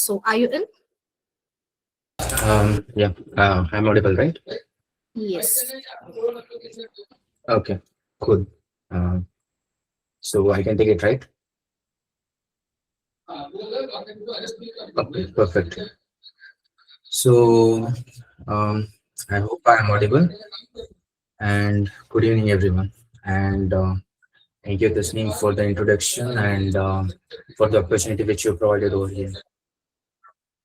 So are you in? Yeah, I'm audible, right? Yes. Okay, cool. Um, so I can take it, right? Okay, perfect. So, um, I hope I'm audible. And good evening, everyone. And thank you, Tasneem, for the introduction and for the opportunity which you provided over here.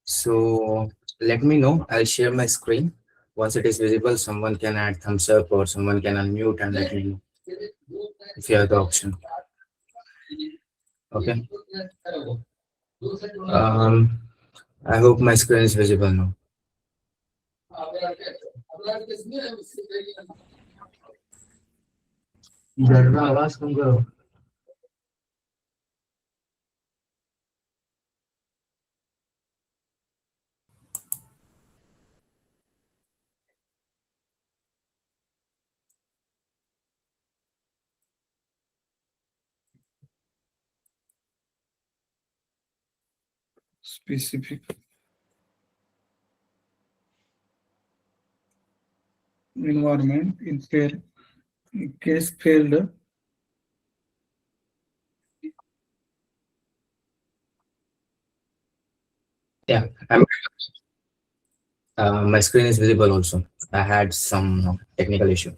So, let me know. I'll share my screen. Once it is visible, someone can add thumbs up or someone can unmute and let me know if you have the option. Okay. Um, I hope my screen is visible now. जरा आवाज कम करो. Specific environment in case failed. Yeah, my screen is visible also. I had some technical issue.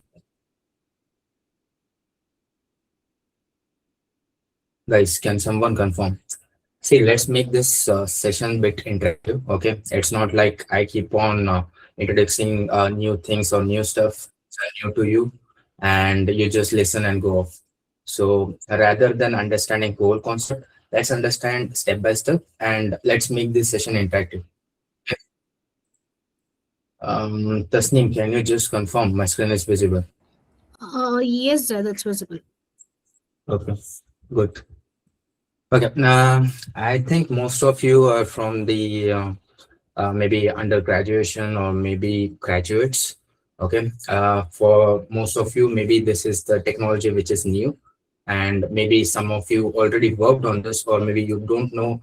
Guys, can someone confirm? See, let's make this session bit interactive. Okay, it's not like I keep on introducing new things or new stuff new to you, and you just listen and go off. So rather than understanding whole concept, let's understand step by step, and let's make this session interactive. Tasneem, can you just confirm my screen is visible? Yes, that's visible. Okay, good. Okay, I think most of you are from the maybe undergraduation or maybe graduates. Okay, for most of you, maybe this is the technology which is new, and maybe some of you already worked on this, or maybe you don't know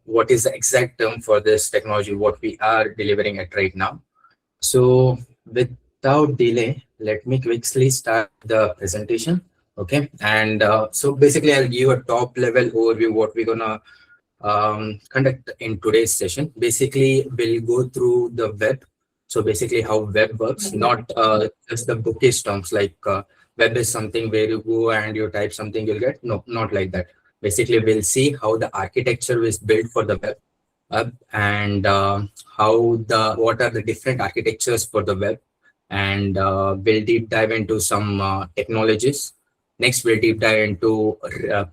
what is the exact term for this technology, what we are delivering at right now. So without delay, let me quickly start the presentation. Okay, and so basically I'll give a top level overview what we're gonna conduct in today's session. Basically, we'll go through the web. So basically how web works, not just the bookish terms like web is something where you go and you type something you'll get. No, not like that. Basically, we'll see how the architecture is built for the web and what are the different architectures for the web, and we'll deep dive into some technologies. Next, we'll deep dive into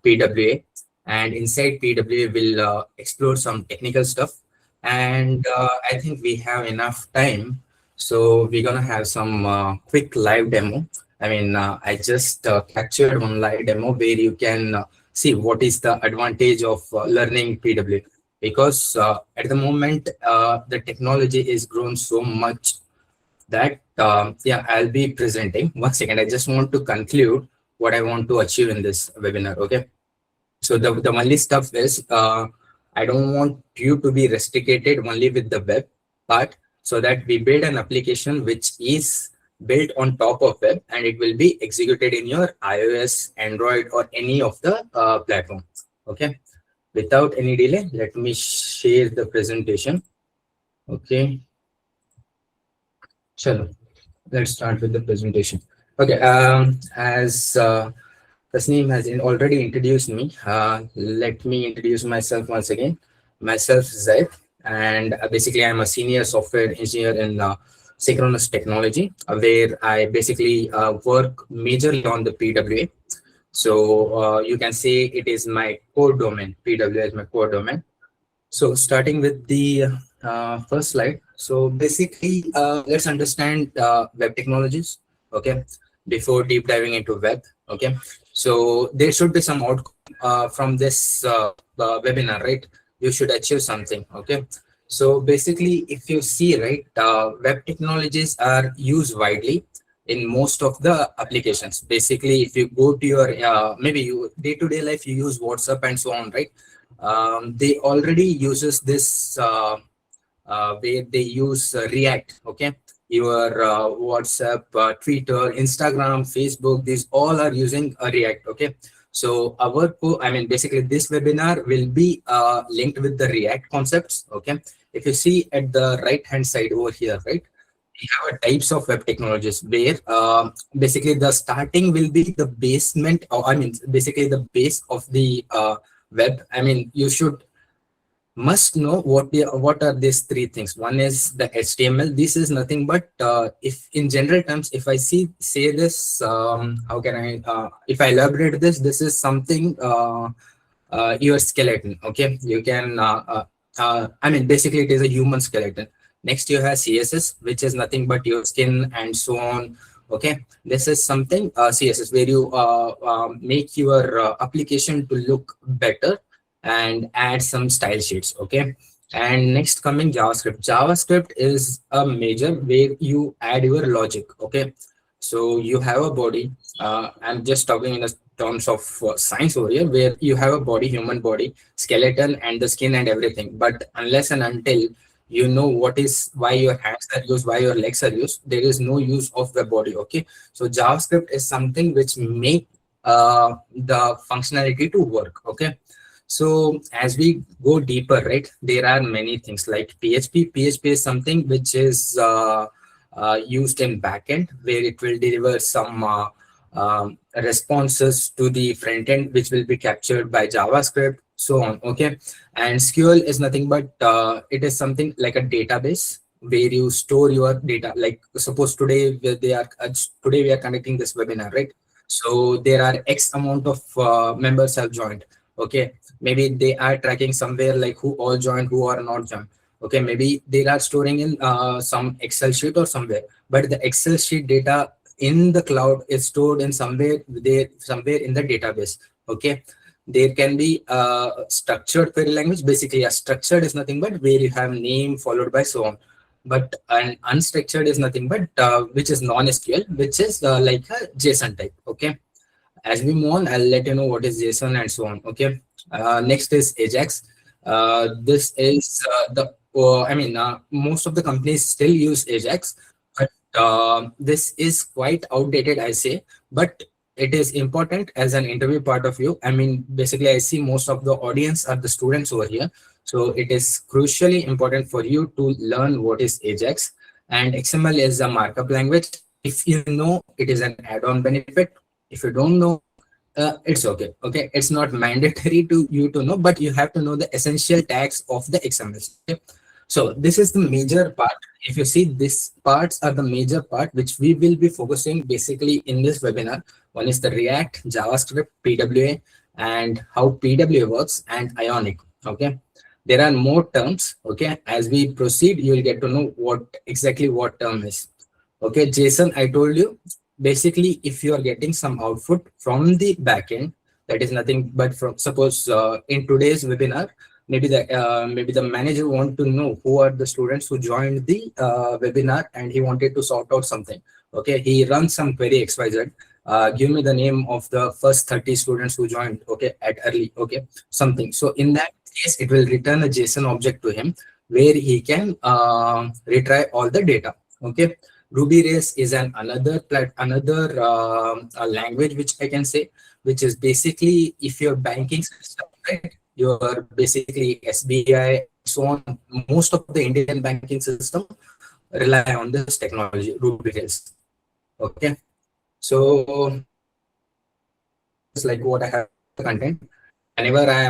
PWA, and inside PWA, we'll explore some technical stuff. And I think we have enough time, so we're gonna have some quick live demo. I mean, I just captured one live demo where you can see what is the advantage of learning PWA, because at the moment the technology is grown so much that yeah, I'll be presenting. One second, I just want to conclude what I want to achieve in this webinar. Okay, so the only stuff is I don't want you to be restricted only with the web part, so that we build an application which is built on top of web and it will be executed in your iOS, Android, or any of the platform. Okay, without any delay, let me share the presentation. Okay, chalo, let's start with the presentation. Okay, as Tasneem has already introduced me, let me introduce myself once again. Myself, Zaid, and basically I'm a senior software engineer in synchronous technology, where I basically work majorly on the PWA. So you can say it is my core domain. PWA is my core domain. So starting with the first slide. So basically, let's understand web technologies. Okay, before deep diving into web. Okay, so there should be some outcome from this webinar, right? You should achieve something. Okay, so basically, if you see, right, web technologies are used widely in most of the applications. Basically, if you go to your maybe you day-to-day life, you use WhatsApp and so on, right? they already uses this where they use React. Okay, your WhatsApp, Twitter, Instagram, Facebook, these all are using React. Okay, so I mean, basically this webinar will be linked with the React concepts. Okay, if you see at the right hand side over here, right, we have a types of web technologies where basically the starting will be the basement, or I mean, basically the base of the web. I mean, you should must know what are these three things. One is the HTML. This is nothing but if in general terms, if I say this, how can I if I elaborate this, this is something your skeleton. Okay, you can I mean, basically it is a human skeleton. Next you have CSS, which is nothing but your skin and so on. Okay, this is something CSS where you make your application to look better and add some style sheets. Okay, and next coming JavaScript. JavaScript is a major where you add your logic. Okay, so you have a body. I'm just talking in the terms of science over here, where you have a body, human body, skeleton, and the skin and everything. But unless and until you know what is why your hands are used, why your legs are used, there is no use of the body. Okay, so JavaScript is something which make the functionality to work. Okay, so as we go deeper, right, there are many things like PHP. PHP is something which is used in backend, where it will deliver some responses to the front end, which will be captured by JavaScript, so on. Okay, and SQL is nothing but it is something like a database where you store your data. Like suppose today today we are conducting this webinar, right? So there are X amount of members have joined. Okay, maybe they are tracking somewhere like who all joined, who are not joined. Okay, maybe they are storing in some Excel sheet or somewhere, but the Excel sheet data in the cloud is stored in somewhere in the database. Okay, there can be a structured query language. Basically, a structured is nothing but where you have name followed by so on, but an unstructured is nothing but which is non-SQL, which is like a JSON type. Okay, as we move on, I'll let you know what is JSON and so on. Okay, next is Ajax. This is I mean, most of the companies still use Ajax, but this is quite outdated, I say. But it is important as an interview part of you. I mean, basically, I see most of the audience are the students over here, so it is crucially important for you to learn what is Ajax. And XML is a markup language. If you know, it is an add-on benefit. If you don't know, it's okay. Okay, it's not mandatory to you to know, but you have to know the essential tags of the XML. Okay? So this is the major part. If you see, these parts are the major part which we will be focusing basically in this webinar. One is the React, JavaScript, PWA, and how PWA works, and Ionic. Okay, there are more terms. Okay, as we proceed, you will get to know what exactly what term is. Okay, JSON, I told you. Basically, if you are getting some output from the backend, that is nothing but from, suppose in today's webinar, maybe the manager want to know who are the students who joined the webinar, and he wanted to sort out something. Okay, he runs some query XYZ. Give me the name of the first 30 students who joined. Okay, at early. Okay, something. So in that case, it will return a JSON object to him where he can retry all the data. Okay. Ruby Rails is another language which I can say, which is basically if your banking system, right, your basically SBI, so on, most of the Indian banking system rely on this technology, Ruby Rails. Okay, so it's like what I have the content. Whenever I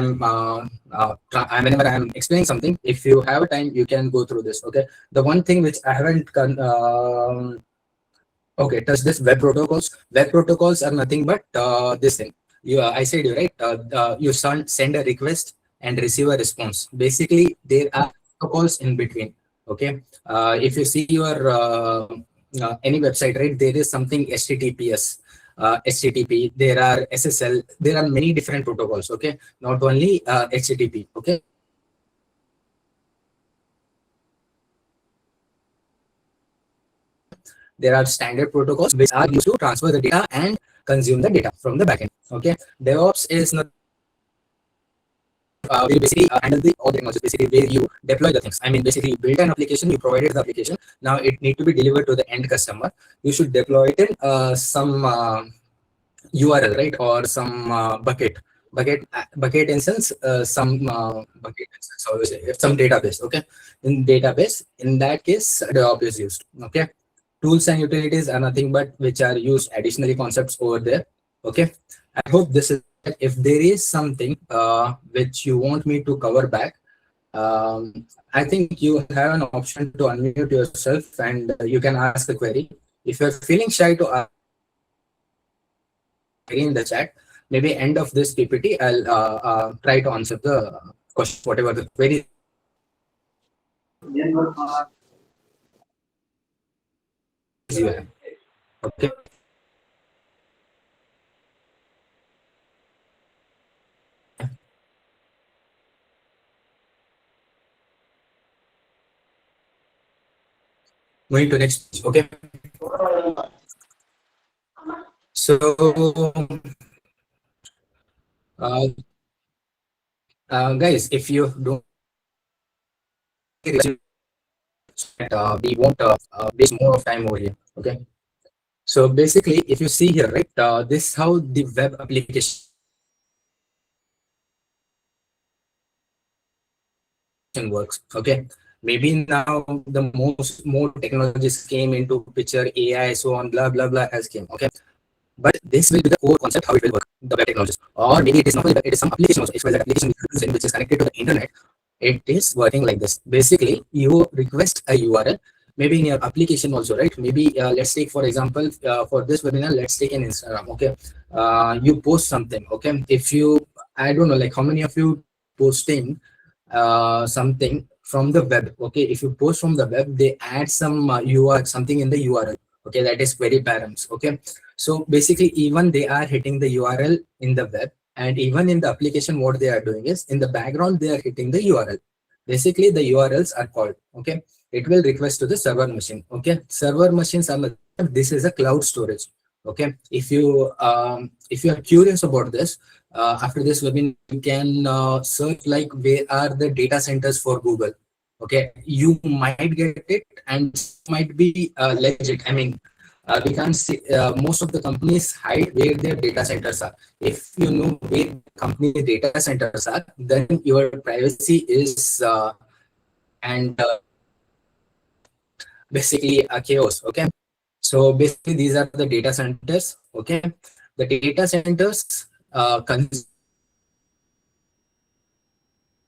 am explaining something, if you have a time, you can go through this. Okay, the one thing which I haven't okay, touch this web protocols. Web protocols are nothing but this thing. I said you right. You send a request and receive a response. Basically, there are protocols in between. Okay. If you see your any website, right, there is something HTTPS, HTTP. There are SSL. There are many different protocols. Okay, not only HTTP. Okay. There are standard protocols which are used to transfer the data and consume the data from the backend. Okay, DevOps is not will basically handle the all the technologies, basically where you deploy the things. I mean, basically you build an application, you provided the application. Now it need to be delivered to the end customer. You should deploy it in some URL, right, or some bucket instance, some bucket instance, or some database. Okay, in database, in that case, DevOps is used. Okay, tools and utilities are nothing but which are used additionally concepts over there. Okay, I hope this is. If there is something which you want me to cover back, I think you have an option to unmute yourself and you can ask a query. If you're feeling shy to ask in the chat, maybe end of this PPT, I'll try to answer the question, whatever the query. You have. Okay. Going to next. Okay. So, guys, if you don't, we won't waste more of time over here. Okay. So basically, if you see here, right, this is how the web application works. Okay. Maybe now the more technologies came into picture, AI, so on, blah blah blah has came. Okay. But this will be the core concept how it will work, the web technologies. Or maybe it is not, it is some application also. If the application which is connected to the internet, it is working like this. Basically, you request a URL, maybe in your application also, right? Maybe let's take, for example, for this webinar, let's take an Instagram. Okay, you post something. Okay, if you, I don't know, like how many of you posting something from the web. Okay, if you post from the web, they add some URL, something in the URL. Okay, that is query params. Okay, so basically, even they are hitting the URL in the web, and even in the application, what they are doing is in the background, they are hitting the URL. Basically, the URLs are called. Okay, it will request to the server machine. Okay, server machines are, this is a cloud storage. Okay, if you are curious about this, after this webinar, you can search like where are the data centers for Google. Okay, you might get it, and might be legit. I mean, we can't see, most of the companies hide where their data centers are. If you know where company data centers are, then your privacy is and basically a chaos. Okay, so basically these are the data centers. Okay, the data centers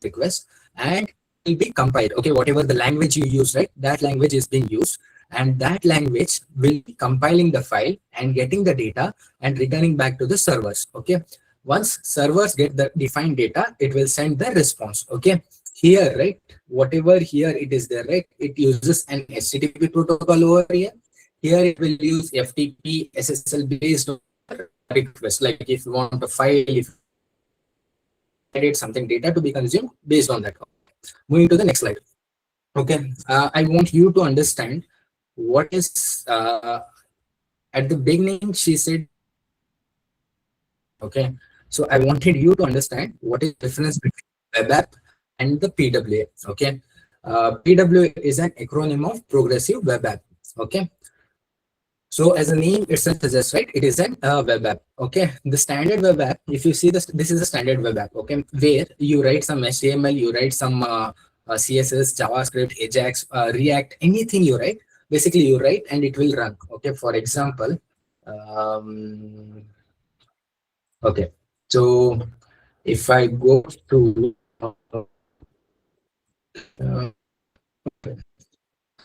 request and will be compiled. Okay, whatever the language you use, right, that language is being used, and that language will be compiling the file and getting the data and returning back to the servers. Okay, once servers get the defined data, it will send the response. Okay, here, right, whatever here it is there, right, it uses an HTTP protocol over here. Here it will use FTP SSL based on request. Like if you want a file, if edit something, data to be consumed based on that. Moving to the next slide. Okay, I want you to understand what is at the beginning she said. Okay, so I wanted you to understand what is the difference between web app and the PWA. Okay, PWA is an acronym of Progressive Web App. Okay, so as a name itself suggests, right, it is an web app. Okay, the standard web app, if you see this, this is a standard web app. Okay, where you write some HTML, you write some CSS, JavaScript, Ajax, React, anything you write, basically you write and it will run. Okay, for example, okay, so if I go to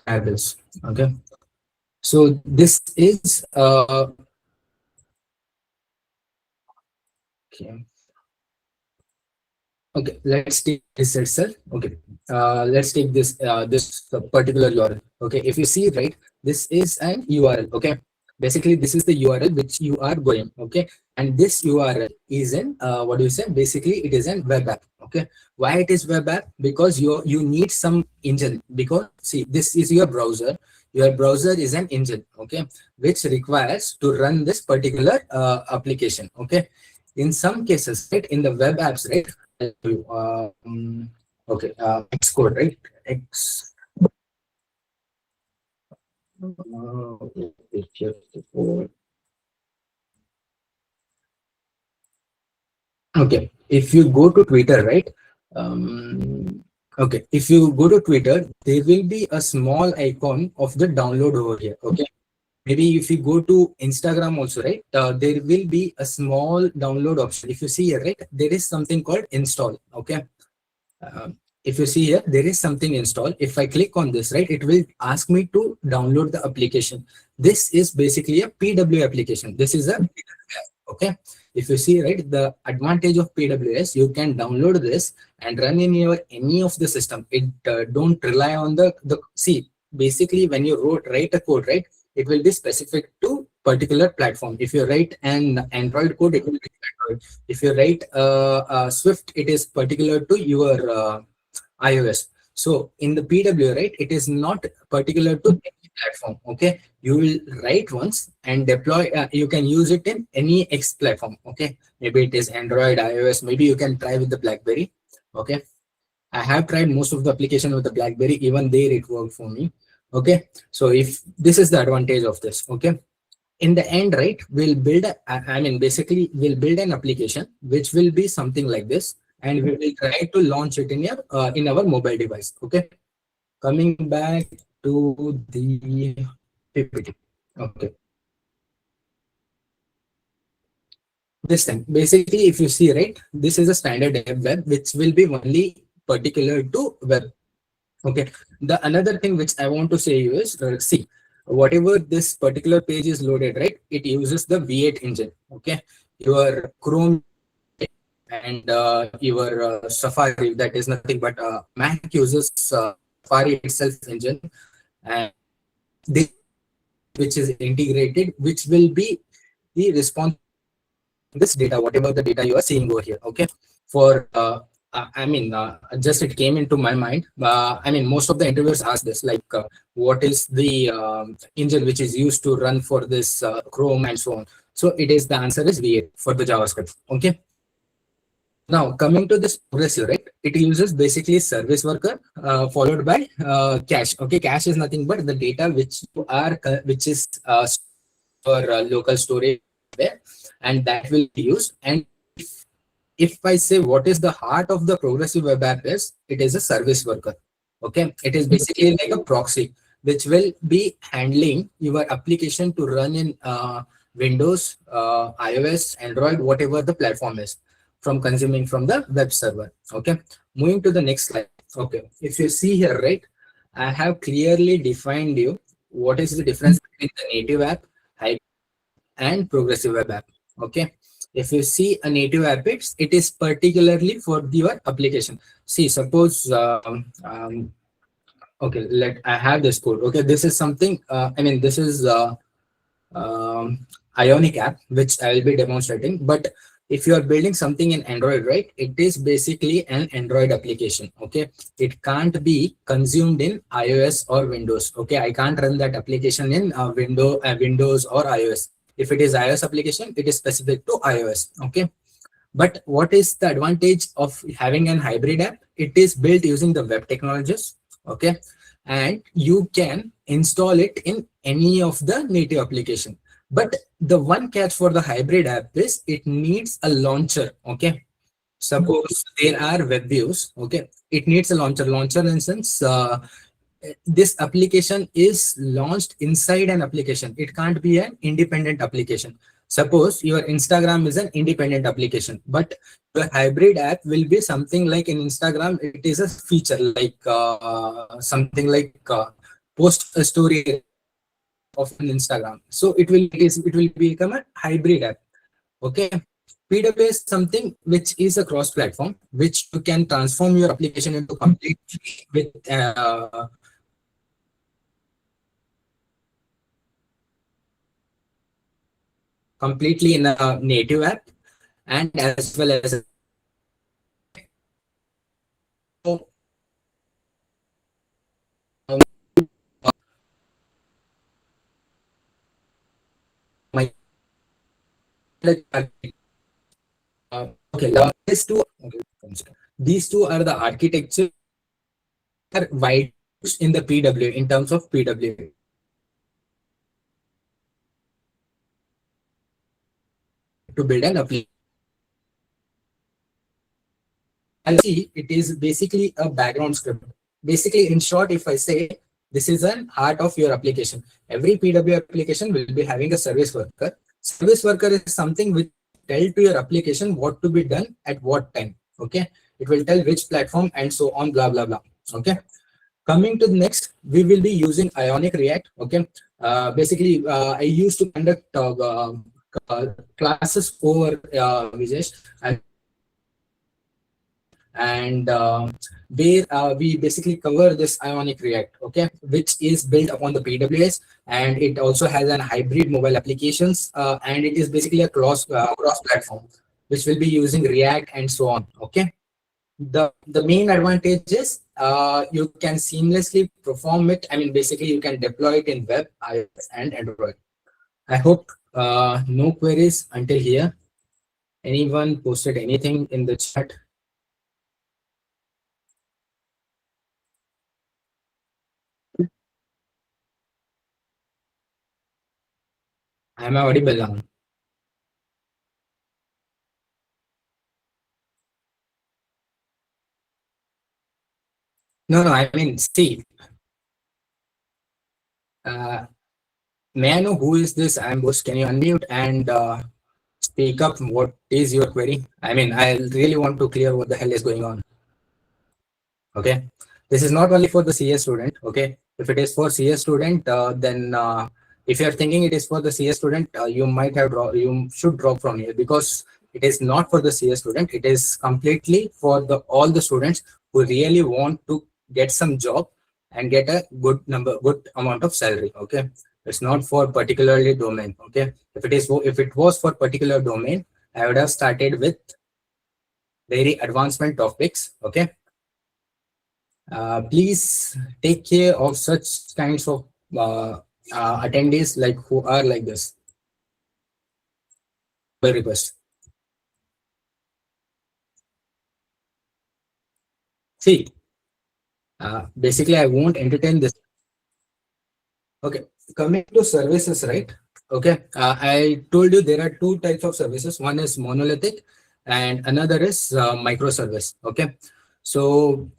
tables, okay, so this is okay. Okay, let's take this itself. Okay, let's take this this particular URL. Okay, if you see, right, this is an URL. Okay, basically this is the URL which you are going. Okay, and this URL is in what do you say? Basically, it is an web app. Okay, why it is web app? Because you need some engine. Because see, this is your browser. Your browser is an engine. Okay, which requires to run this particular application. Okay, in some cases, right, in the web apps, right, Okay, Xcode, right? X. It's just the code. Okay, if you go to Twitter, right? Okay, if you go to Twitter, there will be a small icon of the download over here. Okay, maybe if you go to Instagram also, right? There will be a small download option. If you see here, right, there is something called install. Okay, if you see here, there is something installed. If I click on this, right, it will ask me to download the application. This is basically a PWA application. This is a okay. If you see, right, the advantage of PWS, you can download this and run in your any of the system. It don't rely on the see. Basically, when you write a code, right, it will be specific to particular platform. If you write an Android code, it will be Android. If you write Swift, it is particular to your iOS. So in the PWA, right, it is not particular to any platform. Okay, you will write once and deploy. You can use it in any X platform. Okay, maybe it is Android, iOS. Maybe you can try with the BlackBerry. Okay, I have tried most of the application with the BlackBerry. Even there, it worked for me. Okay, so if this is the advantage of this. Okay, in the end, right, we'll build I mean basically we'll build an application which will be something like this, and we will try to launch it in our mobile device. Okay, coming back to the PPT. Okay, this thing basically, if you see, right, this is a standard web which will be only particular to web. Okay, the another thing which I want to say is, see, whatever this particular page is loaded, right, it uses the V8 engine. Okay, your Chrome and your Safari, that is nothing but Mac uses Safari itself engine, and this which is integrated, which will be the response this data, whatever the data you are seeing over here. Okay, for just it came into my mind. I mean, most of the interviewers ask this, like, what is the engine which is used to run for this Chrome and so on. So it is, the answer is V8 for the JavaScript. Okay. Now coming to this progressive, right? It uses basically service worker followed by cache. Okay, cache is nothing but the data which you are which is for local storage there, and that will be used. And if I say what is the heart of the progressive web app is, it is a service worker. Okay, it is basically like a proxy which will be handling your application to run in Windows, iOS, Android, whatever the platform is, from consuming from the web server. Okay, moving to the next slide. Okay, if you see here, right, I have clearly defined you what is the difference between the native app, hybrid, and progressive web app. Okay, if you see a native app, it is particularly for your application. See, suppose okay, let I have this code. Okay, this is something I mean, this is Ionic app which I will be demonstrating. But if you are building something in Android, right, it is basically an Android application. Okay, it can't be consumed in iOS or Windows. Okay, I can't run that application in Windows or iOS. If it is iOS application, it is specific to iOS. Okay, but what is the advantage of having an hybrid app? It is built using the web technologies. Okay, and you can install it in any of the native application. But the one catch for the hybrid app is it needs a launcher. Okay, suppose there are web views. Okay, it needs a launcher in sense, this application is launched inside an application. It can't be an independent application. Suppose your Instagram is an independent application, but the hybrid app will be something like in Instagram. It is a feature like something like post a story of an Instagram. So it will become a hybrid app. Okay. PWA is something which is a cross platform, which you can transform your application into complete with completely in a native app, and as well as my okay, is to okay. These two are the architecture are wide used in the PWA in terms of PWA. To build an application. I'll see it is basically a background script. Basically, in short, if I say this is an heart of your application, every PWA application will be having a service worker. Service worker is something which tell to your application what to be done at what time. Okay, it will tell which platform and so on, blah blah blah. Okay, coming to the next, we will be using Ionic React. Okay, basically, I used to conduct classes over Vijesh, and where we basically cover this Ionic React, okay, which is built upon the PWAs, and it also has an hybrid mobile applications, and it is basically a cross platform, which will be using React and so on. Okay, the main advantage is you can seamlessly perform it. I mean, basically, you can deploy it in web, iOS, and Android. I hope no queries until here. Anyone posted anything in the chat? Am I audible now? No, I mean, see, may I know who is this ambush? Can you unmute and speak up? What is your query? I mean, I really want to clear what the hell is going on. Okay, this is not only for the CS student. Okay, if it is for CS student, then if you are thinking it is for the CS student, you should drop from here, because it is not for the CS student. It is completely for all the students who really want to get some job and get a good amount of salary. Okay, it's not for particularly domain. Okay, if it was for particular domain, I would have started with very advancement topics. Okay, please take care of such kinds of attendees like who are like this. By request. See, basically, I won't entertain this. Okay, coming to services, right? Okay, I told you there are two types of services. One is monolithic, and another is microservice. Okay, so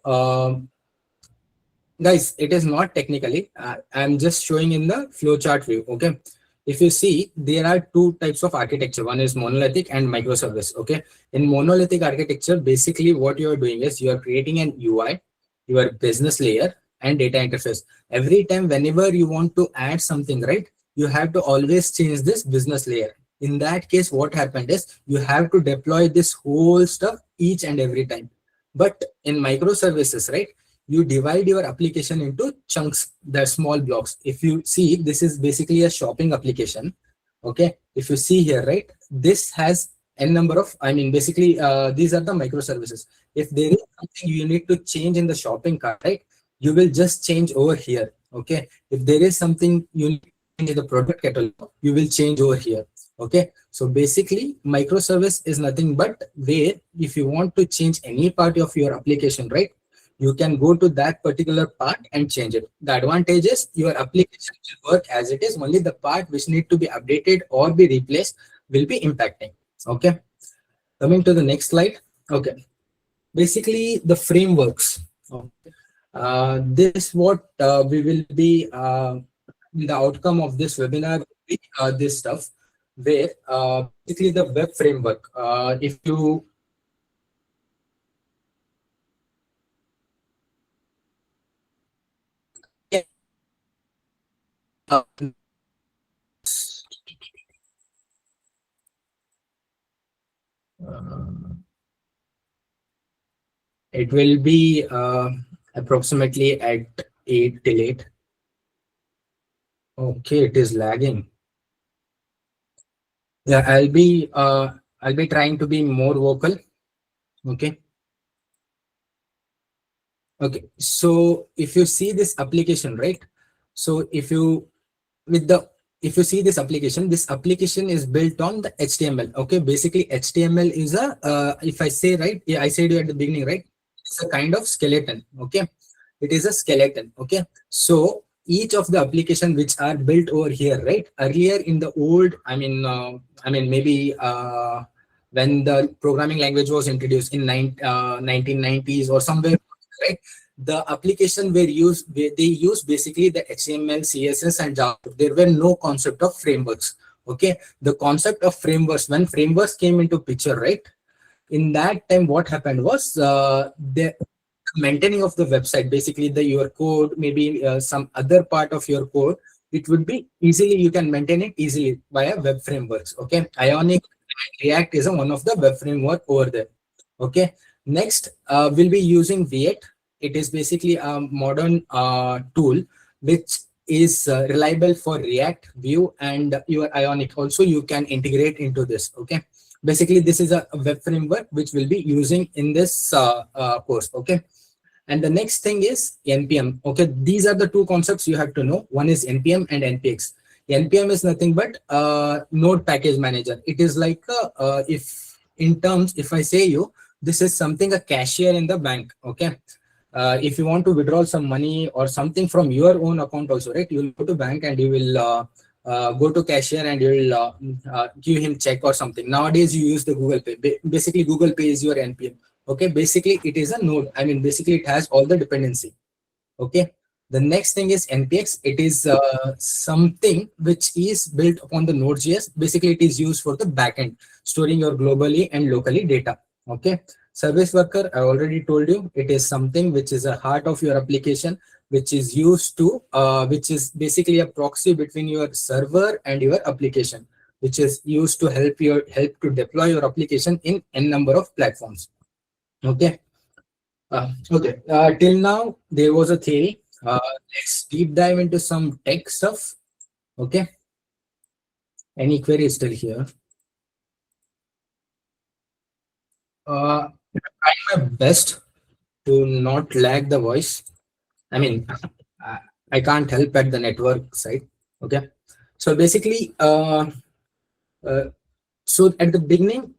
guys, it is not technically. I'm just showing in the flowchart view. Okay, if you see, there are two types of architecture. One is monolithic and microservice. Okay, in monolithic architecture, basically what you are doing is you are creating an UI, your business layer, and data interface. Every time, whenever you want to add something, right, you have to always change this business layer. In that case, what happened is you have to deploy this whole stuff each and every time. But in microservices, right, you divide your application into chunks, the small blocks. If you see, this is basically a shopping application. Okay, if you see here, right, this has n number of, I mean, basically these are the microservices. If there is something you need to change in the shopping cart, right, you will just change over here. Okay, if there is something you need to change in the product catalog, you will change over here. Okay, so basically microservice is nothing but where if you want to change any part of your application, right, you can go to that particular part and change it. The advantage is your application will work as it is. Only the part which need to be updated or be replaced will be impacting. Okay, coming to the next slide. Okay, basically the frameworks. This what we will be the outcome of this webinar. This stuff where basically the web framework. If you it will be approximately at 8 till 8. Okay, it is lagging. Yeah, I'll be trying to be more vocal. Okay. Okay, so if you see this application, right? So if you with the if you see this application is built on the HTML. Okay, basically HTML is a if I say right, yeah, I said you at the beginning, right? It's a kind of skeleton. Okay, it is a skeleton. Okay, so each of the application which are built over here, right? Earlier in the old, maybe when the programming language was introduced in 1990s or somewhere, right? The application they use basically the HTML, CSS, and JavaScript. There were no concept of frameworks. Okay, the concept of frameworks, when frameworks came into picture, right? In that time, what happened was the maintaining of the website, basically your code, maybe some other part of your code, it would be easily, you can maintain it easily via web frameworks. Okay, Ionic React is one of the web framework over there. Okay, next we'll be using V8. It is basically a modern tool which is reliable for React, Vue, and your Ionic. Also, you can integrate into this. Okay, basically this is a web framework which we'll be using in this course. Okay, and the next thing is npm. Okay, these are the two concepts you have to know. One is npm and npx. Npm is nothing but node package manager. It is like if I say you, this is something a cashier in the bank. Okay, if you want to withdraw some money or something from your own account also, right? You will go to bank and you will go to cashier and you will give him check or something. Nowadays you use the Google Pay. Basically Google Pay is your npm. Okay, basically it is a node. Basically it has all the dependency. Okay, the next thing is npx. It is something which is built upon the node.js. Basically it is used for the backend, storing your globally and locally data. Okay, service worker, I already told you, it is something which is a heart of your application, which is used to which is basically a proxy between your server and your application, which is used to help to deploy your application in n number of platforms. Okay, till now there was a theory. Let's deep dive into some tech stuff. Okay, any queries still here? Try my best to not lag the voice. I can't help at the network side. Okay, so basically so at the beginning,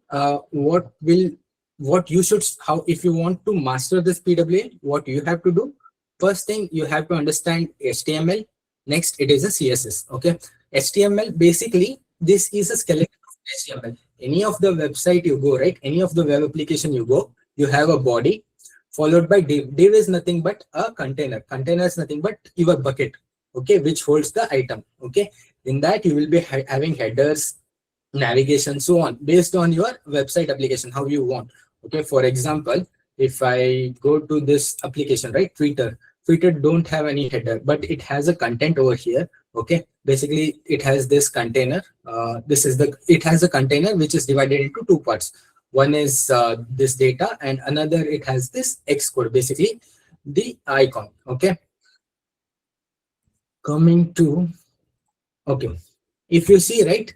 what you should, how, if you want to master this PWA, what you have to do, first thing you have to understand HTML. Next, it is a CSS. Okay, HTML, basically this is a skeleton of HTML. Any of the website you go, right, any of the web application you go, you have a body followed by div. Div is nothing but a container. Container is nothing but your bucket, okay, which holds the item. Okay, in that you will be having headers, navigation, so on, based on your website application, how you want. Okay, for example, if I go to this application, right, Twitter don't have any header, but it has a content over here. Okay, basically it has this container. It has a container which is divided into two parts. One is this data, and another it has this Xcode, basically the icon. Okay, coming to, okay, if you see, right,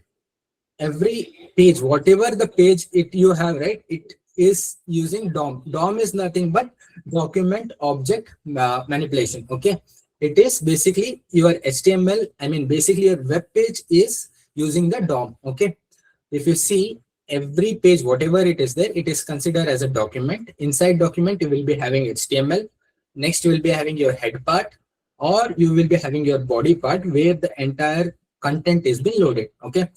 every page, whatever the page you have, right, it is using DOM. DOM is nothing but document object manipulation. Okay, it is basically your HTML. Basically your web page is using the DOM. Okay, if you see every page, whatever it is there, it is considered as a document. Inside document you will be having HTML. Next you will be having your head part, or you will be having your body part where the entire content is being loaded. Okay,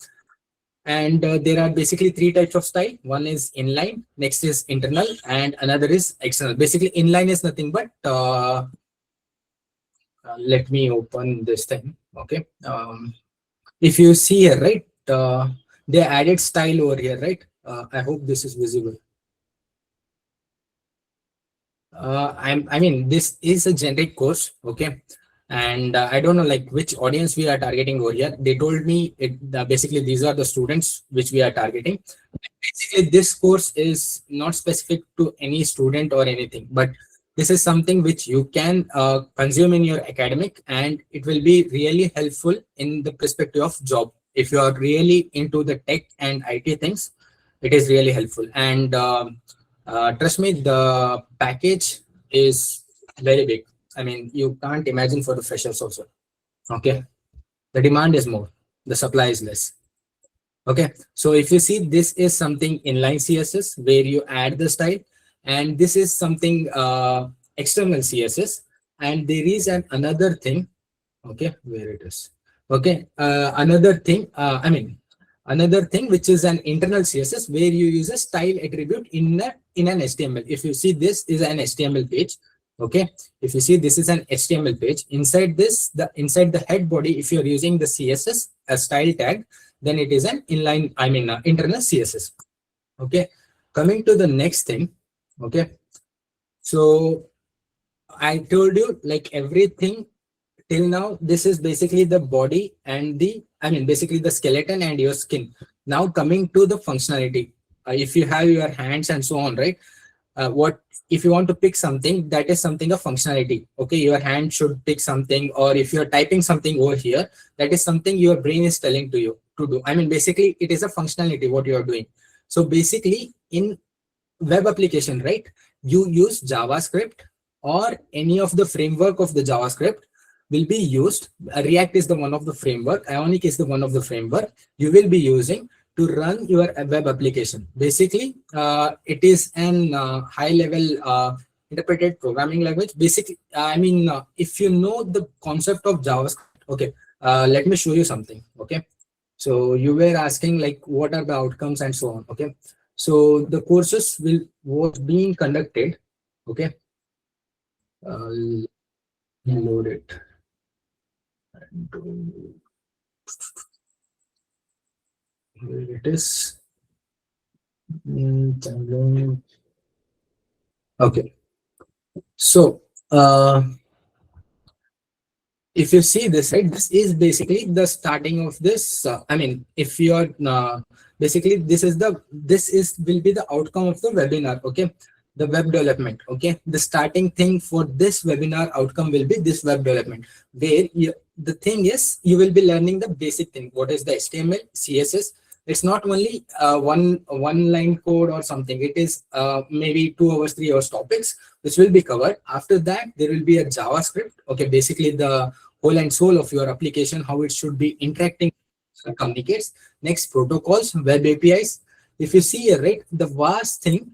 and there are basically three types of style. One is inline, next is internal, and another is external. Basically inline is nothing but let me open this thing. Okay, if you see here, right, they added style over here, right? I hope this is visible. This is a generic course. Okay, and I don't know like which audience we are targeting over here. They told me basically these are the students which we are targeting. Basically this course is not specific to any student or anything, but this is something which you can consume in your academic, and it will be really helpful in the perspective of job. If you are really into the tech and IT things, it is really helpful. And trust me, the package is very big. You can't imagine for the freshers also. Okay, the demand is more. the supply is less. Okay, so if you see, this is something inline CSS where you add the style, and this is something external CSS, and there is another thing. Okay, where it is. Okay, another thing. Another thing which is an internal CSS where you use a style attribute in an HTML. If you see, this is an HTML page. Okay, if you see, this is an HTML page. Inside this, inside the head body, if you're using the CSS as style tag, then it is an inline, internal CSS. Okay, coming to the next thing. Okay, so I told you, like, everything till now, this is basically the body and basically the skeleton and your skin. Now coming to the functionality, if you have your hands and so on, right? What if you want to pick something, that is something of functionality. Okay, your hand should pick something, or if you're typing something over here, that is something your brain is telling to you to do. Basically it is a functionality what you are doing. So basically in web application, right, you use JavaScript or any of the framework of the JavaScript will be used. React is the one of the framework, Ionic is the one of the framework you will be using to run your web application. Basically, it is an high level interpreted programming language. Basically, if you know the concept of JavaScript, okay, let me show you something. Okay, so you were asking like what are the outcomes and so on. Okay, so the courses was being conducted. Okay, load it. Here it is. Okay, so if you see this, right, this is basically the starting of this. If you are basically this will be the outcome of the webinar. Okay, the web development. Okay, the starting thing for this webinar outcome will be this web development, where the thing is you will be learning the basic thing. What is the HTML, CSS? It's not only one line code or something. It is maybe 2 hours, 3 hours topics which will be covered. After that, there will be a JavaScript. Okay, basically the whole and soul of your application, how it should be interacting, communicates. Next, protocols, web APIs. If you see here, right, the vast thing,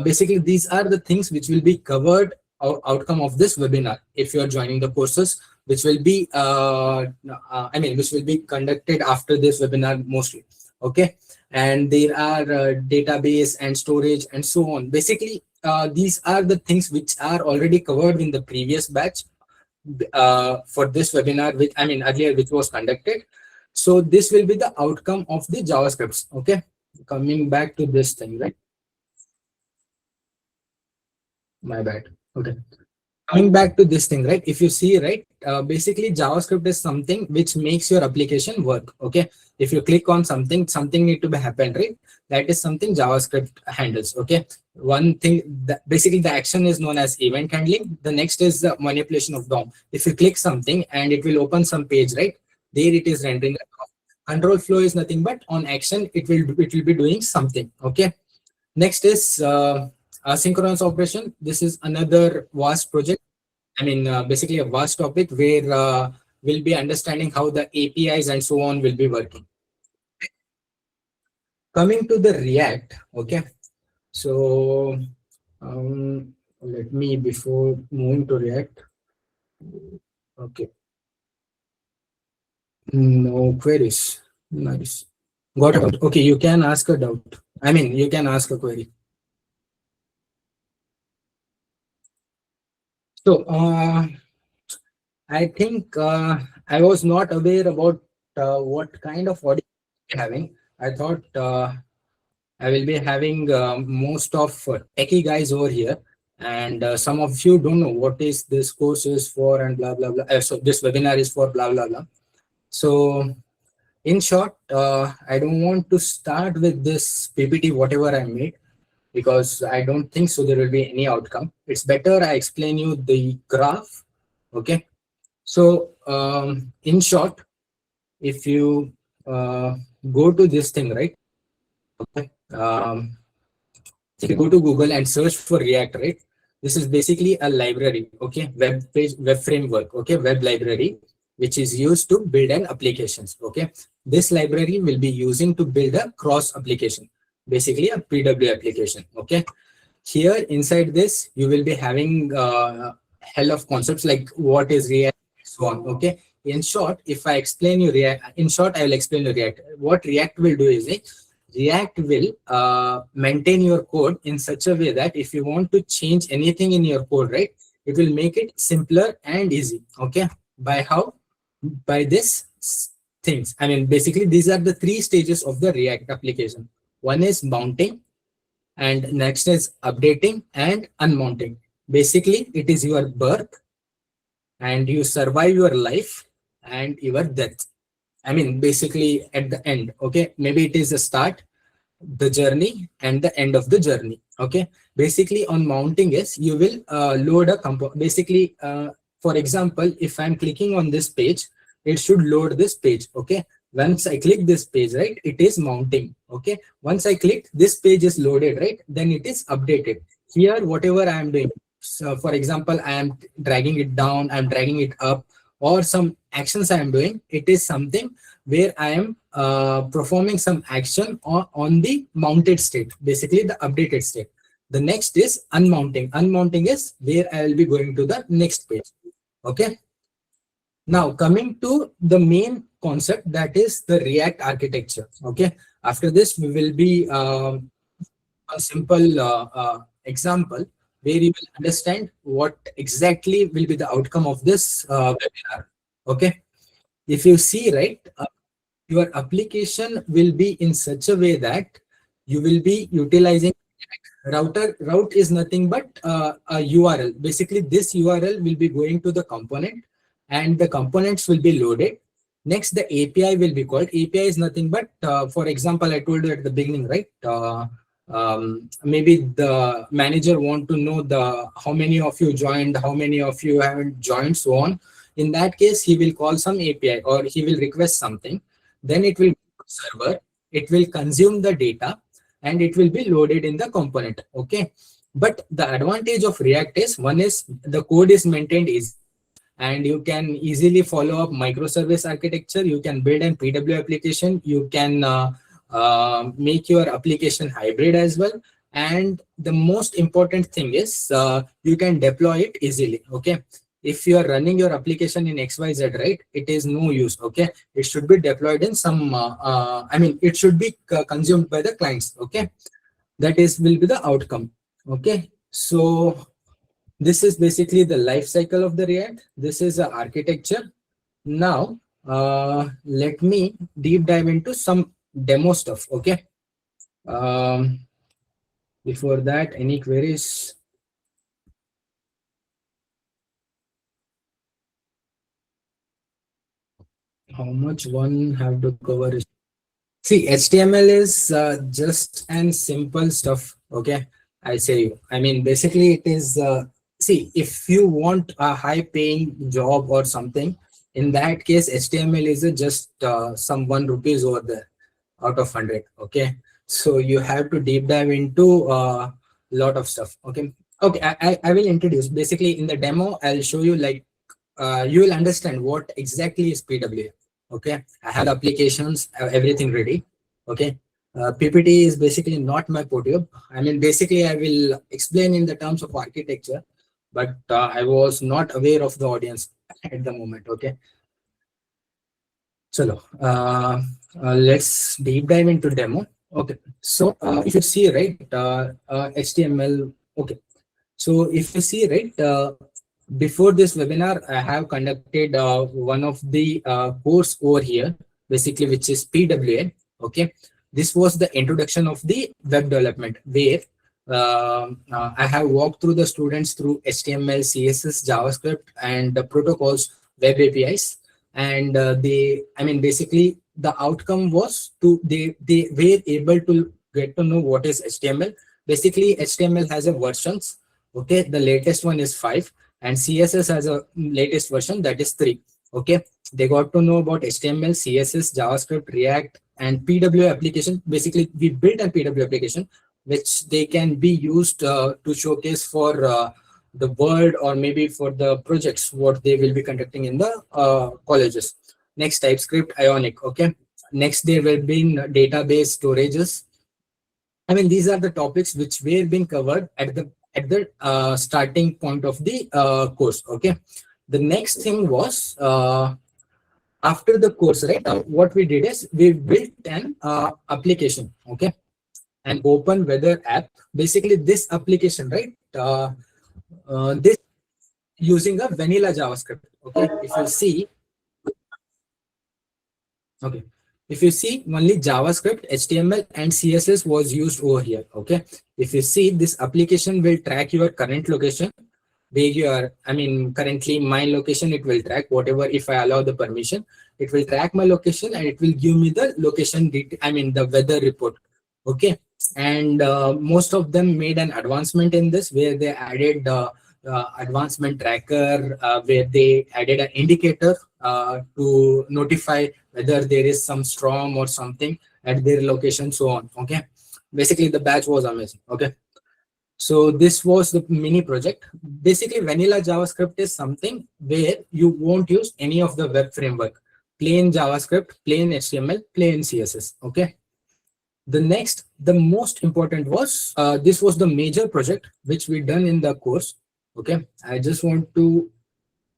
basically these are the things which will be covered outcome of this webinar. If you are joining the courses, which will be which will be conducted after this webinar mostly. Okay, and there are database and storage and so on. Basically, these are the things which are already covered in the previous batch for this webinar, which earlier which was conducted. So this will be the outcome of the JavaScripts. Okay, coming back to this thing, right? My bad. Okay, coming back to this thing, right? If you see, right, basically JavaScript is something which makes your application work. Okay, if you click on something need to be happen, right? That is something JavaScript handles. Okay, one thing that basically the action is known as event handling. The next is the manipulation of DOM. If you click something and it will open some page, right? There it is rendering. Control flow is nothing but on action it will be doing something. Okay, next is asynchronous operation. This is another vast project. Basically a vast topic where we'll be understanding how the APIs and so on will be working. Coming to the React. Okay, so let me, before moving to React. Okay, no queries. Nice, got it. Okay, you can ask a doubt. You can ask a query. So I think I was not aware about what kind of audience we're having. I thought I will be having most of techie guys over here, and some of you don't know what is this course is for and blah blah blah. So this webinar is for blah blah blah. So in short, I don't want to start with this PPT whatever I made, because I don't think so there will be any outcome. It's better I explain you the graph. Okay, so in short, if you go to this thing, right? Okay, if you go to Google and search for React, right? This is basically a library. Okay, web framework. Okay, web library which is used to build an applications. Okay, this library will be using to build a cross application, basically a PWA application. Okay, here inside this you will be having hell of concepts like what is React, so on. Okay, in short, if I explain you React, in short I will explain you React. What React will do is React will maintain your code in such a way that if you want to change anything in your code, right, it will make it simpler and easy. Okay, by how? By this things. I mean, basically these are the three stages of the React application. One is mounting, and next is updating and unmounting. Basically, it is your birth, and you survive your life and your death. I mean, basically at the end. Okay, maybe it is the start, the journey, and the end of the journey. Okay, basically on mounting is you will load a component. Basically, for example, if I'm clicking on this page, it should load this page. Okay, once I click this page, right, it is mounting. Okay, once I click this page is loaded, right, then it is updated. Here whatever I am doing, so for example, I am dragging it down, I'm dragging it up, or some actions I am doing, it is something where I am performing some action on the mounted state, basically the updated state. The next is unmounting. Unmounting is where I will be going to the next page. Okay, now coming to the main concept, that is the React architecture. Okay, after this we will be a simple example where you will understand what exactly will be the outcome of this webinar. Okay, if you see, right, your application will be in such a way that you will be utilizing route is nothing but a URL. Basically this URL will be going to the component, and the components will be loaded. Next, the API will be called. API is nothing but for example, I told you at the beginning, right, maybe the manager want to know the how many of you joined, how many of you haven't joined, so on. In that case, he will call some API or he will request something. Then it will go to server, it will consume the data, and it will be loaded in the component. Okay, but the advantage of React is, one is the code is maintained easy, and you can easily follow up microservice architecture. You can build an PWA application. You can make your application hybrid as well. And the most important thing is you can deploy it easily. Okay, if you are running your application in XYZ, right, it is no use. Okay, it should be deployed in some I mean, it should be consumed by the clients. Okay, that is will be the outcome. Okay, so this is basically the life cycle of the React. This is the architecture. Now let me deep dive into some demo stuff. Okay, before that, any queries? How much one have to cover is, see, HTML is just and simple stuff. Okay, I say, I mean, basically it is see, if you want a high paying job or something, in that case HTML is just some 1 rupees over there out of 100. Okay, so you have to deep dive into a lot of stuff. Okay, I will introduce, basically in the demo I'll show you, like you will understand what exactly is PWA. Okay, I have applications, I have everything ready. Okay, PPT is basically not my podium. I mean, basically I will explain in the terms of architecture, but I was not aware of the audience at the moment. Okay, so let's deep dive into demo. Okay, so if you see, right, HTML. Okay, so if you see, right, before this webinar, I have conducted one of the course over here, basically, which is PWA. Okay, this was the introduction of the web development, where I have walked through the students through HTML, CSS, JavaScript, and the protocols, web APIs, and I mean, basically, the outcome was they were able to get to know what is HTML. Basically, HTML has a versions. Okay, the latest one is 5. And CSS has a latest version, that is 3. Okay, they got to know about HTML, CSS, JavaScript, React, and PWA application. Basically, we built a PWA application which they can be used to showcase for the world, or maybe for the projects what they will be conducting in the colleges. Next, TypeScript, Ionic. Okay. Next, there will be database storages. I mean, these are the topics which were being covered at the starting point of the course. Okay. The next thing was after the course, right? What we did is we built an application. Okay. An open weather app. Basically, this application, right? This using a vanilla JavaScript. Okay. Okay. If you see, only JavaScript, HTML, and CSS was used over here. Okay. If you see, this application will track your current location, where you are. I mean, currently my location, it will track whatever. If I allow the permission, it will track my location and it will give me the location. I mean, the weather report. Okay. And most of them made an advancement in this, where they added advancement tracker, where they added an indicator to notify whether there is some storm or something at their location, so on. Okay. Basically, the batch was amazing. Okay. So this was the mini project. Basically, vanilla JavaScript is something where you won't use any of the web framework. Plain JavaScript, plain HTML, plain CSS. Okay. The next, the most important was, this was the major project which we done in the course. Okay. I just want to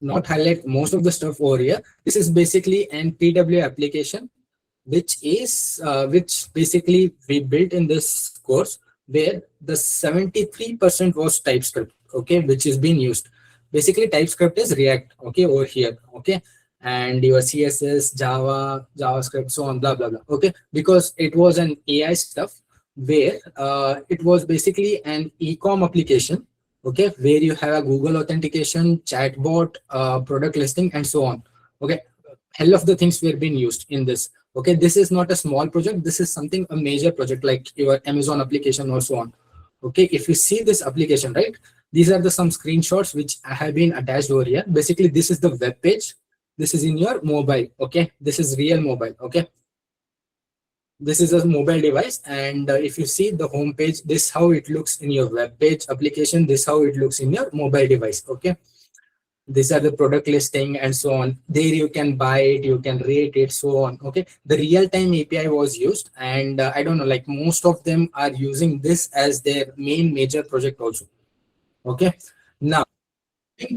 not highlight most of the stuff over here. This is basically an PWA application, which basically we built in this course, where the 73% was TypeScript. Okay. Which is being used. Basically, TypeScript is React. Okay. Over here. Okay. And your CSS, Java, JavaScript, so on, blah, blah, blah. Okay. Because it was an AI stuff, where it was basically an e-com application. Okay. Where you have a Google authentication, chatbot, product listing, and so on. Okay. Hell of the things were being used in this. Okay. This is not a small project. This is something, a major project, like your Amazon application or so on. Okay. If you see this application, right, these are some screenshots which have been attached over here. Basically, this is the web page. This is in your mobile. Okay. This is real mobile. Okay. This is a mobile device. And if you see the home page, this how it looks in your web page application. This how it looks in your mobile device. Okay. These are the product listing and so on. There you can buy it, you can rate it, so on. Okay. The real-time API was used, and I don't know, like most of them are using this as their main major project also. Okay. Now,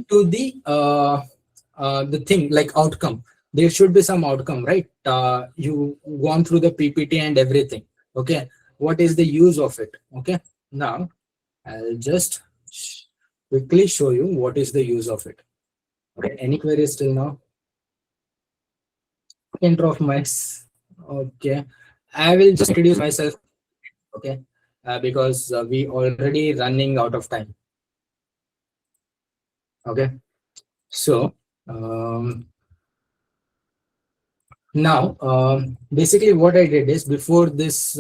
to the thing like outcome. There should be some outcome, right? You gone through the PPT and everything. Okay. What is the use of it? Okay. Now, I'll just quickly show you what is the use of it. Okay. Any queries till now? Intro of mice. Okay. I will just introduce myself. Okay. Because we already running out of time. Okay. So, now, basically what I did is, before this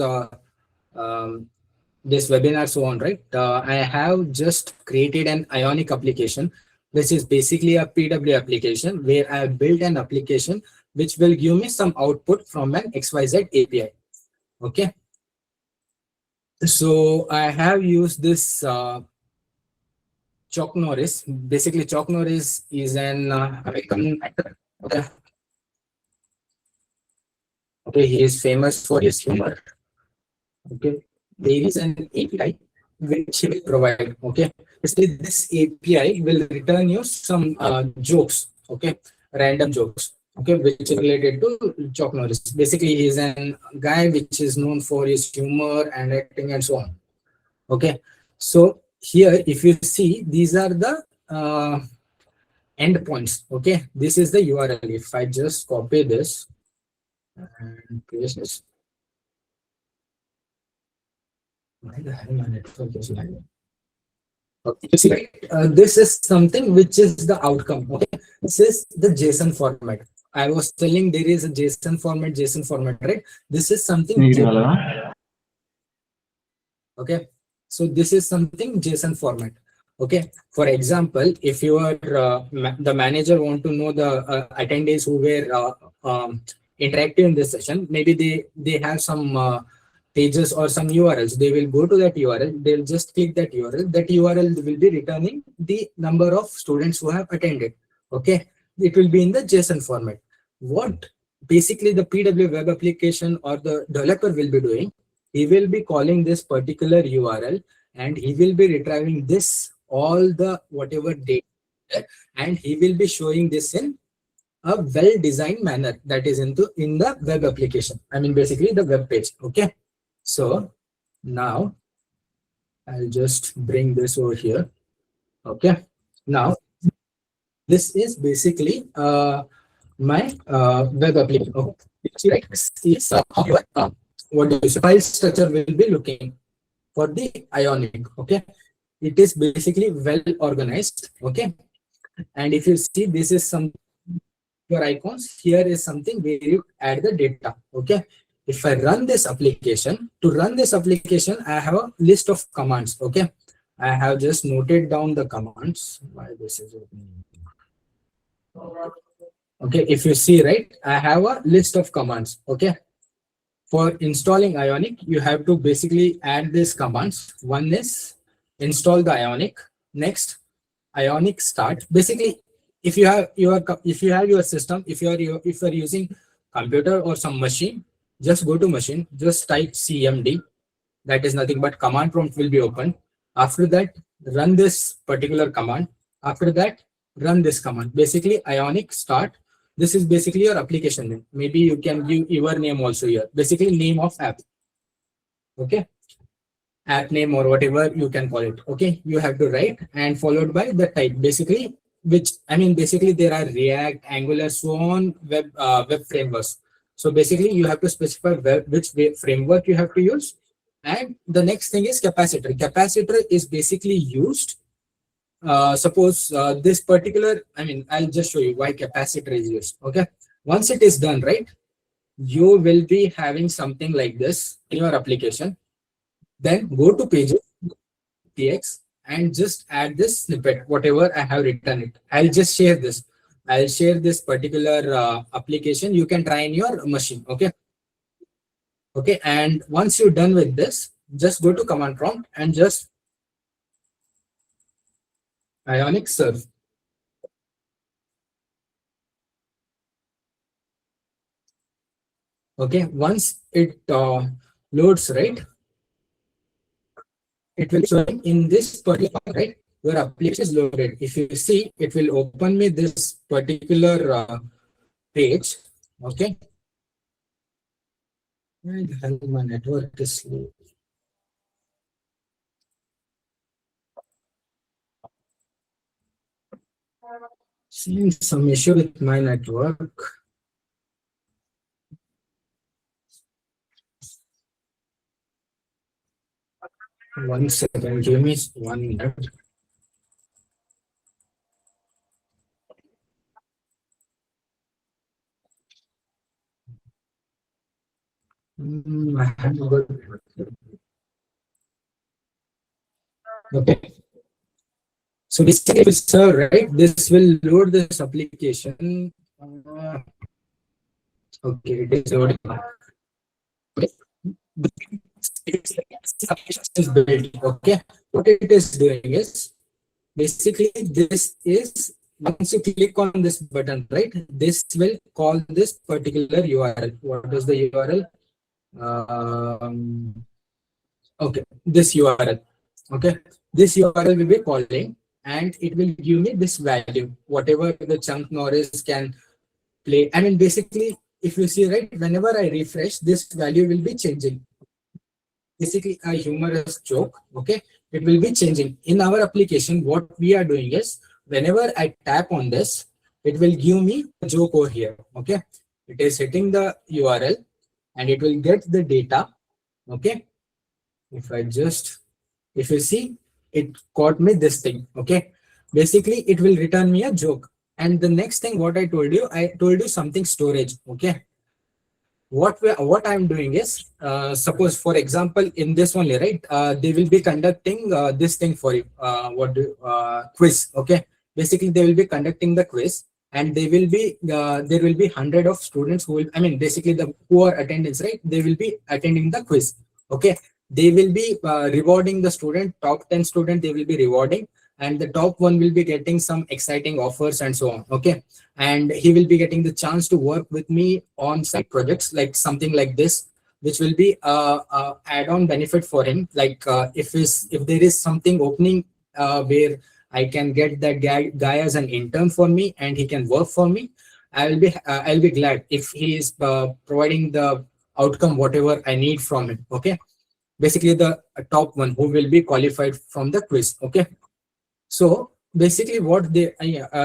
this webinar, so on, right? I have just created an Ionic application, which is basically a PWA application, where I built an application which will give me some output from an XYZ API. Okay. So I have used this Chuck Norris. Basically, Chuck Norris is an American actor. Okay. Okay, he is famous for his humor. Okay, there is an API which he will provide. Okay, basically this API will return you some jokes. Okay, random jokes. Okay, which is related to Chuck Norris. Basically, he is a guy which is known for his humor and acting and so on. Okay, so here, if you see, these are the endpoints. Okay, this is the URL. If I just copy this and paste this. Why the hell my network is lagging? Okay, you see, right? This is something which is the outcome. Okay, this is the JSON format. I was telling there is a JSON format, right? This is something. Okay, so this is something JSON format. Okay, for example, if you are the manager want to know the attendees who were interactive in this session, maybe they have some pages or some URLs, they will go to that URL, they'll just click that URL. That URL will be returning the number of students who have attended. Okay, it will be in the JSON format. What basically the PWA web application or the developer will be doing, he will be calling this particular URL and he will be retrieving this all the whatever data, and he will be showing this in a well-designed manner, that is in the web application. I mean basically the web page. Okay, so now I'll just bring this over here. Okay, now this is basically my web application. Okay, right? Is how your what do you say, file structure will be looking for the Ionic. Okay, it is basically well organized. Okay, and if you see, this is some your icons. Here is something where you add the data. Okay, if I run this application, to run this application, I have a list of commands. Okay, I have just noted down the commands. Why this is opening? Okay, if you see, right, I have a list of commands. Okay, for installing Ionic, you have to basically add these commands. One is install the Ionic. Next, Ionic start. Basically, if you have your system, if you're using computer or some machine, just go to machine, just type cmd. That is nothing but command prompt will be open. After that, run this particular command. After that, run this command. Basically, Ionic start. This is basically your application name. Maybe you can give your name also here. Basically, name of app. Okay, app name or whatever you can call it. Okay, you have to write and followed by the type. Basically, which I mean basically there are React, Angular, so on web frameworks. So basically, you have to specify which framework you have to use. And the next thing is capacitor. Capacitor is basically used. Suppose this particular, I mean, I'll just show you why capacitor is used. Okay, once it is done, right, you will be having something like this in your application. Then go to pages, tx, and just add this snippet, whatever I have written it. I'll just share this. I'll share this particular application. You can try in your machine. Okay. Okay, and once you're done with this, just go to command prompt and just Ionic serve. Okay, once it loads, right, it will show in this particular, right, your application is loaded. If you see, it will open me this particular page. Okay, why the hell my network is slow? Seeing some issue with my network. One second, give me 1 minute. Okay. So basically, sir, right, this will load this application. Okay, it is loading. Is built. Okay, what it is doing is basically this is once you click on this button, right, this will call this particular URL. What is the URL? Okay, this URL. Okay, this URL will be calling and it will give me this value, whatever the chunk noise can play. I mean, basically, if you see, right, whenever I refresh, this value will be changing. Basically, a humorous joke. Okay, it will be changing. In our application, what we are doing is, whenever I tap on this, it will give me a joke over here. Okay, it is hitting the URL and it will get the data. Okay, if you see, it got me this thing. Okay, basically it will return me a joke. And the next thing, what I told you something storage. Okay, what I'm doing is, suppose for example in this only, right, they will be conducting this thing for you, quiz. Okay, basically they will be conducting the quiz and they will be there will be 100 of students who will, I mean basically the who are attendance, right, they will be attending the quiz. Okay, they will be rewarding the student, top 10 student they will be rewarding, and the top one will be getting some exciting offers and so on. Okay, and he will be getting the chance to work with me on side projects like something like this, which will be add-on benefit for him. Like if there is something opening where I can get that guy as an intern for me and he can work for me, I'll be glad if he is providing the outcome whatever I need from him. Okay, basically the top one who will be qualified from the quiz. Okay, so basically what they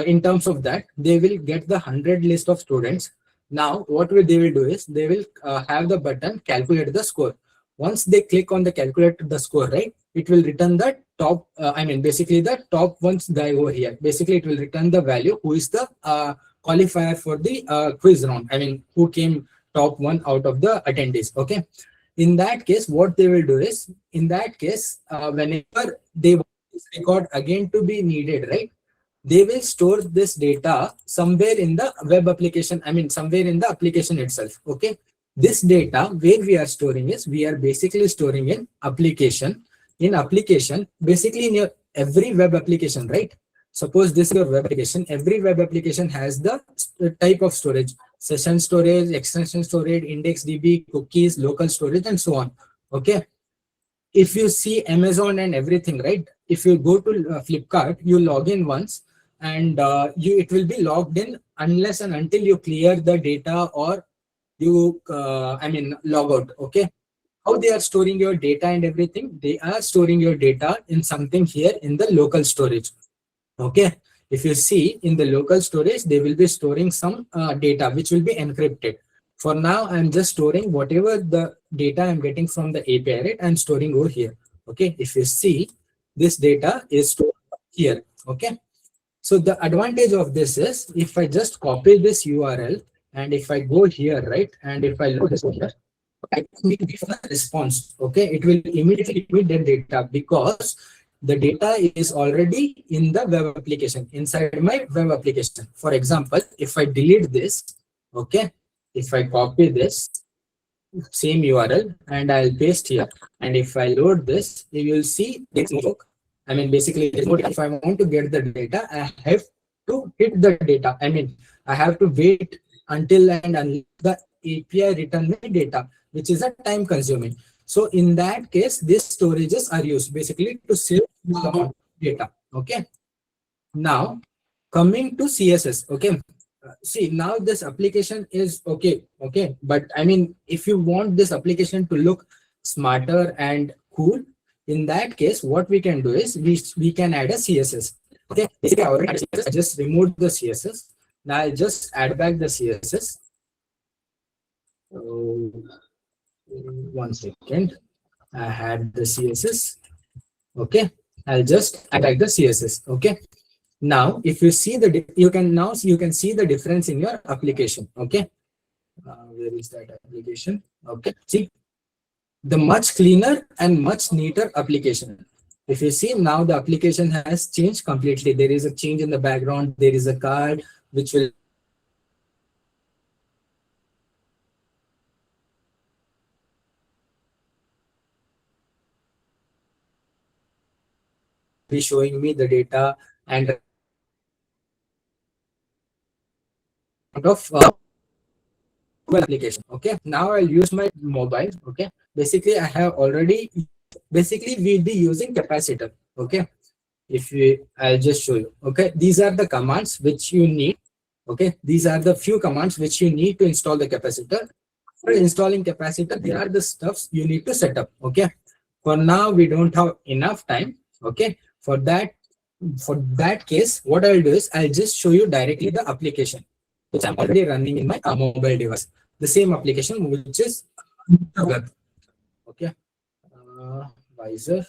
in terms of that, they will get the 100 list of students. Now what they will do is they will have the button calculate the score. Once they click on the calculate the score, right, it will return the top basically the top one's guy over here. Basically it will return the value who is the qualifier for the quiz round, who came top one out of the attendees. Okay, in that case what they will do is, in that case whenever they want this record again to be needed, right, they will store this data somewhere in the web application, somewhere in the application itself. Okay, this data where we are storing is, we are basically storing in application. In application, basically in your every web application, right, suppose this is your web application, every web application has the type of storage: session storage, extension storage, index db, cookies, local storage, and so on. Okay, if you see Amazon and everything, right, if you go to Flipkart, you log in once, and it will be logged in unless and until you clear the data, or you log out. Okay, how they are storing your data and everything, they are storing your data in something here in the local storage. Okay, if you see in the local storage, they will be storing some data which will be encrypted. For now, I'm just storing whatever the data I'm getting from the API, right? I'm storing over here. Okay, if you see, this data is stored here. Okay, so the advantage of this is, if I just copy this URL and if I go here, right, and if I load this here, I need to give a response. Okay, it will immediately give me the data because the data is already in the web application, inside my web application. For example, if I delete this, okay, if I copy this same URL and I'll paste here, and if I load this, you will see it's no joke. Basically, if I want to get the data, I have to hit the data. I have to wait until and unless the API return me data, which is a time consuming. So in that case, these storages are used basically to save the data. Okay. Now coming to CSS. Okay. See, now this application is okay, but if you want this application to look smarter and cool, in that case what we can do is we can add a CSS. Okay, basically I already added CSS. I just removed the CSS. Now I'll just add back the CSS. So, 1 second, I had the CSS. Okay, I'll just add back the CSS. Okay, now if you see you can see the difference in your application. Okay, where is that application? Okay, see, the much cleaner and much neater application. If you see, now the application has changed completely. There is a change in the background. There is a card which will be showing me the data and of mobile application. Okay, now I'll use my mobile. Okay, basically I have already, basically we'll be using capacitor. Okay, if you, I'll just show you. Okay, these are the commands which you need. Okay, these are the few commands which you need to install the capacitor. For installing capacitor, there are the stuffs you need to set up. Okay, for now we don't have enough time. Okay, for that case, what I'll do is I'll just show you directly the application which I'm already running in my mobile device. The same application which is web. Okay, Visor.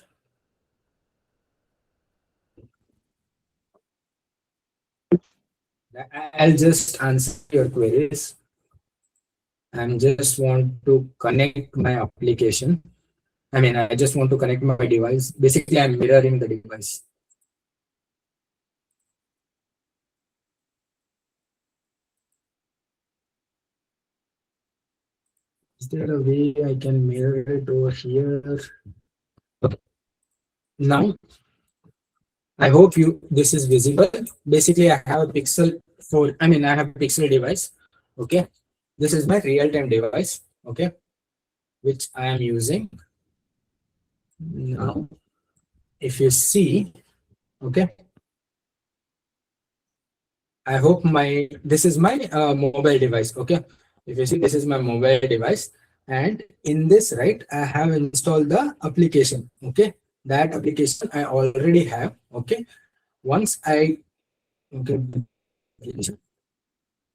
I'll just answer your queries. I just want to connect my application. I just want to connect my device. Basically, I'm mirroring the device. Is there a way I can mirror it over here? Okay. Now, I hope this is visible. Basically, I have a Pixel phone. I mean, I have a Pixel device. Okay. This is my real-time device. Okay. Which I am using. Now, if you see, okay. I hope this is my mobile device. Okay. If you see, this is my mobile device. And in this, right, I have installed the application. Okay. That application I already have. Okay. Once I, okay.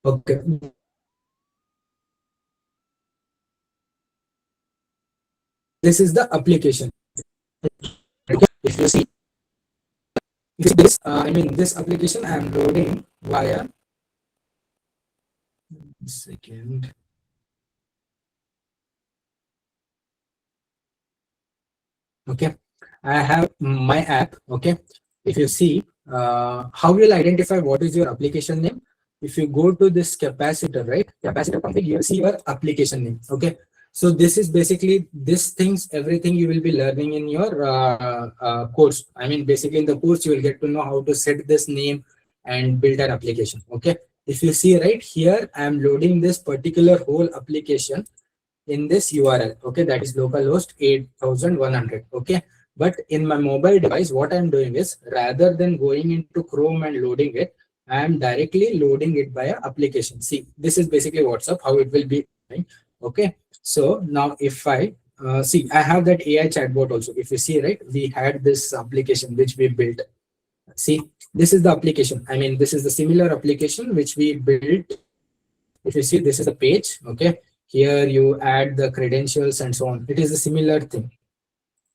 Okay. This is the application. Okay. If you see this, I mean, this application I am loading via, second. Okay. I have my app. Okay. If you see, how will identify what is your application name? If you go to this capacitor, right? Capacitor config, you'll see your application name. Okay. So this is basically everything you will be learning in your course. I mean, basically in the course, you will get to know how to set this name and build an application. Okay. If you see right here, I'm loading this particular whole application in this URL. Okay. That is localhost 8100. Okay. But in my mobile device, what I'm doing is rather than going into Chrome and loading it, I'm directly loading it via application. See, this is basically WhatsApp, how it will be. Okay. So now if I see, I have that AI chatbot also. If you see, right, we had this application which we built. See, this is the application. I mean, this is the similar application which we built. If you see, this is a page. Okay. Here you add the credentials and so on. It is a similar thing.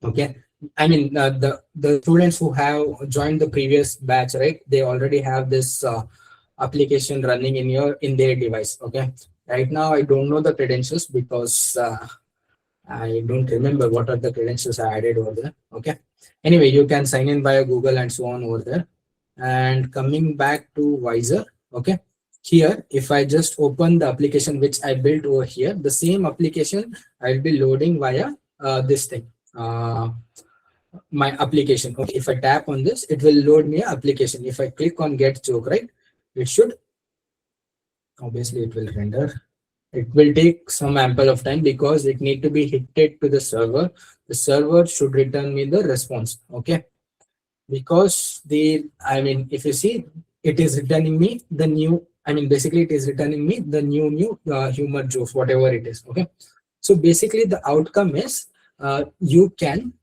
Okay. I mean, the students who have joined the previous batch, right? They already have this application running in their device. Okay. Right now, I don't know the credentials because I don't remember what are the credentials I added over there. Okay. Anyway, you can sign in via Google and so on over there. And coming back to Vijesha. Okay. Here, if I just open the application which I built over here, the same application I'll be loading via this thing. My application. Okay, if I tap on this, it will load me an application. If I click on get joke, right, it should, obviously it will render. It will take some ample of time because it need to be hitted to the server. The server should return me the response. Okay, because I mean, if you see, it is returning me the new, I mean, basically it is returning me the new humor jokes, whatever it is. Okay, so basically the outcome is you can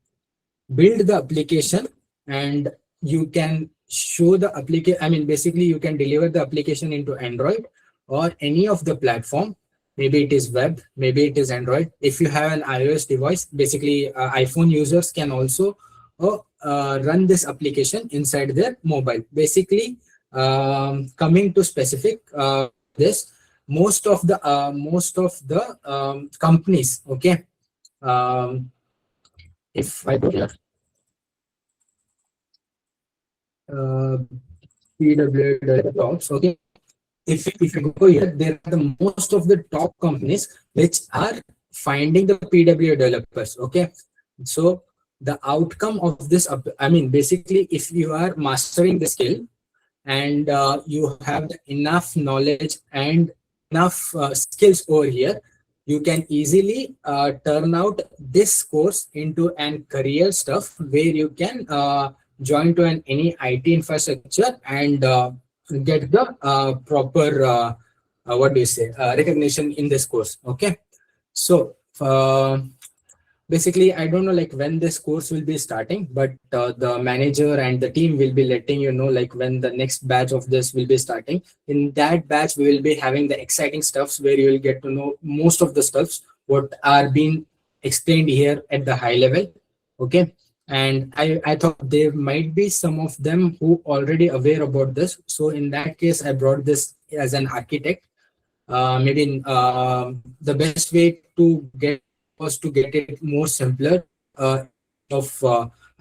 build the application and you can show the application. I mean, basically you can deliver the application into Android or any of the platform. Maybe it is web, maybe it is Android. If you have an iOS device, basically iPhone users can also run this application inside their mobile. Basically, coming to specific this, most of the companies, okay, if I go here, PWA developers, okay, if you go here, there are the most of the top companies which are finding the PWA developers. Okay, so the outcome of this, I mean, basically, if you are mastering the skill and you have enough knowledge and enough skills over here, you can easily turn out this course into an career stuff where you can join to any IT infrastructure and get the proper what do you say, recognition in this course. Okay, so basically, I don't know like when this course will be starting, but the manager and the team will be letting you know like when the next batch of this will be starting. In that batch, we will be having the exciting stuffs where you will get to know most of the stuffs what are being explained here at the high level. Okay, and I thought there might be some of them who already aware about this. So in that case, I brought this as an architect. Maybe the best way to get was to get it more simpler of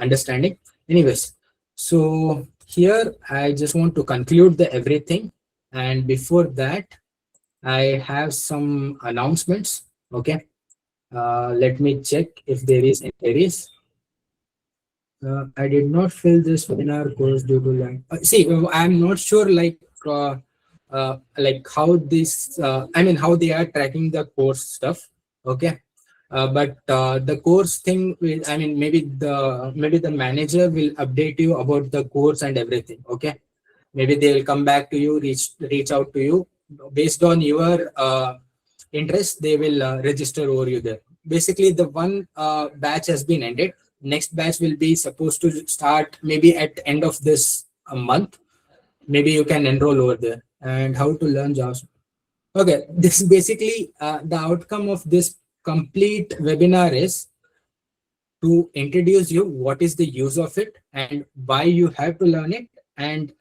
understanding. Anyways, so here I just want to conclude the everything, and before that I have some announcements. Okay, Let me check if there is any queries. I did not fill this webinar course due to see, I'm not sure like how this, I mean, how they are tracking the course stuff. Okay. But the course thing will, I mean, maybe the manager will update you about the course and everything. Okay. Maybe they will come back to you, reach out to you based on your interest. They will register over you there. Basically, the one batch has been ended. Next batch will be supposed to start maybe at end of this month. Maybe you can enroll over there. And how to learn JavaScript. Okay, this is basically the outcome of this complete webinar is to introduce you what is the use of it and why you have to learn it, and